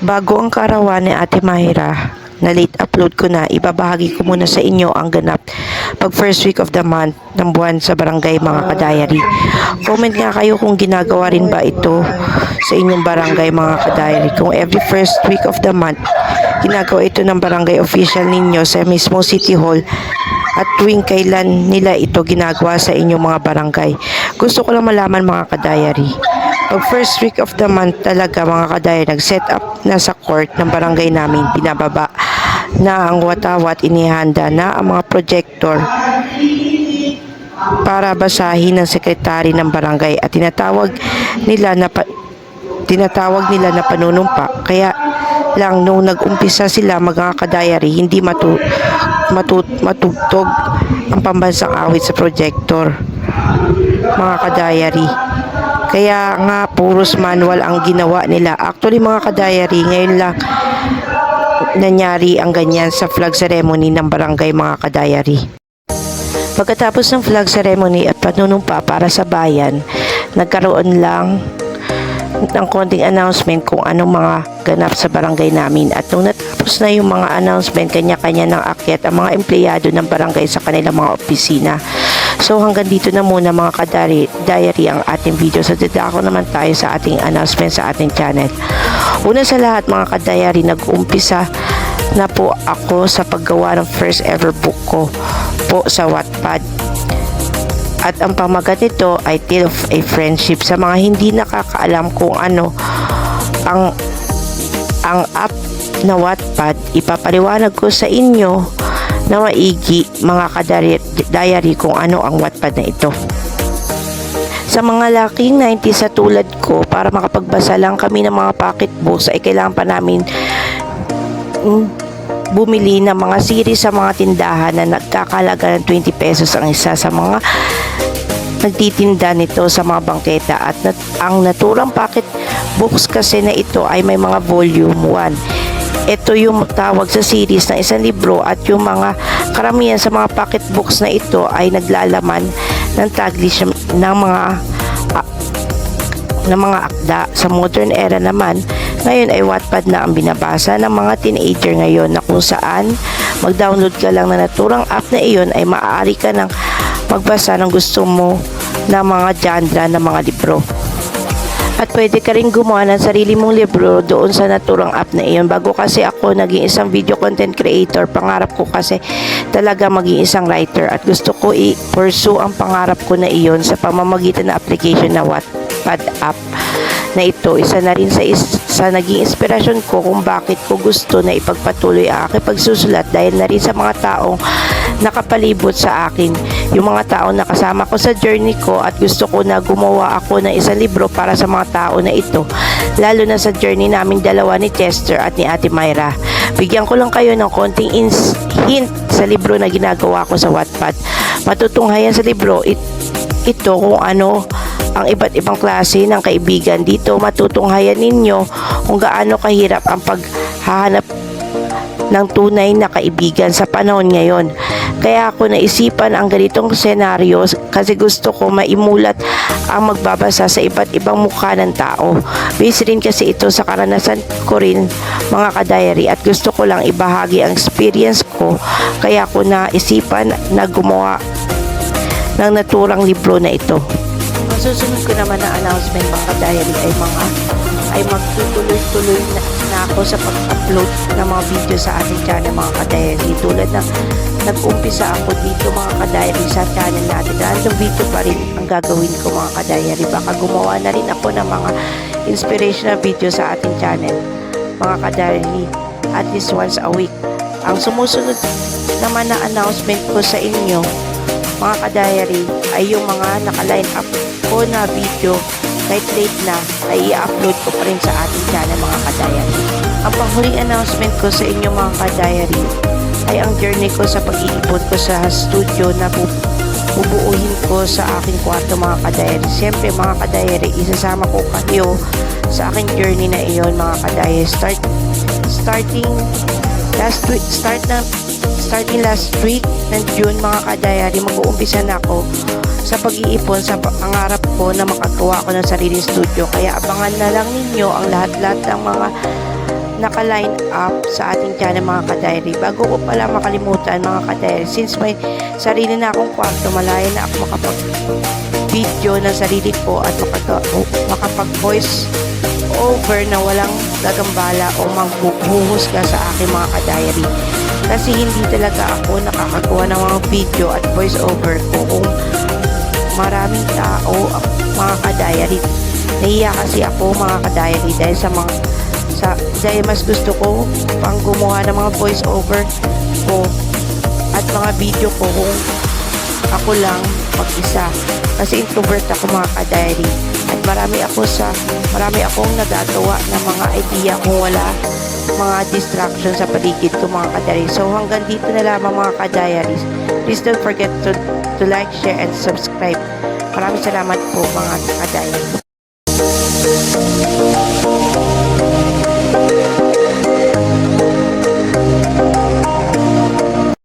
Bago ang kaarawan ni Ate Mahira na late upload ko na, ibabahagi ko muna sa inyo ang ganap pag first week of the month ng buwan sa barangay mga kadayari. Comment nga kayo kung ginagawa rin ba ito sa inyong barangay mga kadayari. Kung every first week of the month, ginagawa ito ng barangay official ninyo sa mismo City Hall at tuwing kailan nila ito ginagawa sa inyong mga barangay. Gusto ko lang malaman mga kadayari. Pag first week of the month talaga mga kadayari, nag-set up na sa court ng barangay namin, pinababa na ang watawat, inihanda na ang mga projector para basahin ng sekretary ng barangay at tinatawag nila na panunumpa. Kaya lang nung nag-umpisa sila mga kadayari, hindi matugtog ang pambansang awit sa projector mga kadayari. Kaya nga puros manual ang ginawa nila. Actually mga kadayari, ngayon lang nangyari ang ganyan sa flag ceremony ng barangay mga kadayari. Pagkatapos ng flag ceremony at panunumpa para sa bayan, nagkaroon lang ng konting announcement kung anong mga ganap sa barangay namin. At nung natapos na yung mga announcement, kanya-kanya ng akyat ang mga empleyado ng barangay sa kanilang mga opisina. So hanggang dito na muna mga kadayari ang ating video. So dadako naman tayo sa ating announcement sa ating channel. Una sa lahat mga kadayari, nag-umpisa na po ako sa paggawa ng first ever book ko po sa Wattpad. At ang pamagat nito ay Tale of a Friendship. Sa mga hindi nakakaalam kung ano ang app na Wattpad, ipapaliwanag ko sa inyo na maigi mga kadayari kung ano ang Wattpad na ito. Sa mga laking 90s sa tulad ko, para makapagbasa lang kami ng mga pocketbooks ay kailangan pa namin bumili ng mga series sa mga tindahan na nagkakalaga ng 20 pesos ang isa sa mga nagtitinda nito sa mga bangketa. At ang naturang pocketbooks kasi na ito ay may mga volume 1. Ito yung tawag sa series ng isang libro at yung mga karamihan sa mga pocketbooks na ito ay naglalaman ng taglish ng mga akda. Sa modern era naman, ngayon ay Wattpad na ang binabasa ng mga teenager ngayon, na kung saan mag-download ka lang na naturang app na iyon ay maaari ka nang magbasa ng gusto mo na mga genre ng mga libro. At pwede ka rin gumawa ng sarili mong libro doon sa naturang app na iyon. Bago kasi ako naging isang video content creator, pangarap ko kasi talaga maging isang writer at gusto ko i-pursue ang pangarap ko na iyon sa pamamagitan ng application na Wattpad app na ito. Isa na rin sa naging inspirasyon ko kung bakit ko gusto na ipagpatuloy ang aking pagsusulat, dahil na rin sa mga taong nakapalibot sa akin, yung mga taong nakasama ko sa journey ko, at gusto ko na gumawa ako ng isang libro para sa mga tao na ito, lalo na sa journey naming dalawa ni Chester at ni Ate Myra. Bigyan ko lang kayo ng konting hint sa libro na ginagawa ko sa Wattpad. Matutunghayan sa libro ito kung ano ang iba't ibang klase ng kaibigan. Dito matutunghayan ninyo kung gaano kahirap ang paghahanap ng tunay na kaibigan sa panahon ngayon. Kaya ako naisipan ang ganitong senaryo kasi gusto ko maimulat ang magbabasa sa iba't ibang mukha ng tao. Based rin kasi ito sa karanasan ko rin mga kadayari, at gusto ko lang ibahagi ang experience ko. Kaya ako naisipan na gumawa ng naturang libro na ito. Ang susunod ko naman na announcement mga kadayari ay magtutuloy-tuloy na ako sa pag-upload ng mga video sa ating channel mga kadayari. Tulad ng nag-umpisa ako dito mga kadayari sa channel natin, random video pa rin ang gagawin ko mga kadayari. Baka gumawa na rin ako ng mga inspirational video sa ating channel mga kadayari, at least once a week. Ang sumusunod naman na announcement ko sa inyo mga kadayari ay yung mga naka-line up ko na video kahit late na ay i-upload ko pa rin sa ating channel mga kadayari. Ang panghuling announcement ko sa inyo mga kadayari ay ang journey ko sa pag-iipon ko sa studio na bubuuhin ko sa aking kwarto mga kadayari. Siyempre mga kadayari, isasama ko kayo sa aking journey na iyon mga kadayari. Starting last week ng June mga kadayari, mag-uumpisa na ako sa pag-iipon sa pangarap ko na makagawa ko ng sariling studio. Kaya abangan na lang ninyo ang lahat-lahat ng mga naka-line up sa ating channel mga ka-diary. Bago ko pala makalimutan mga ka-diary, since may sarili na akong kwarto, malaya na ako makapag-video ng sarili ko at makapag-voice over na walang gagambala o manghuhusga sa aking mga ka-diary. Kasi hindi talaga ako nakakagawa ng mga video at voice over ko kung maraming tao mga ka-diary. Nahiya kasi ako mga ka-diary dahil mas gusto ko pang gumawa ng mga voice over ko at mga video ko kung ako lang mag-isa. Kasi introvert ako mga ka-diary at marami akong nagagawa ng mga idea kung wala mga distraction sa paligid ko mga ka-diary. So hanggang dito na lamang mga ka-diaries. Please don't forget to like, share, and subscribe. Maraming salamat po mga ka-diary.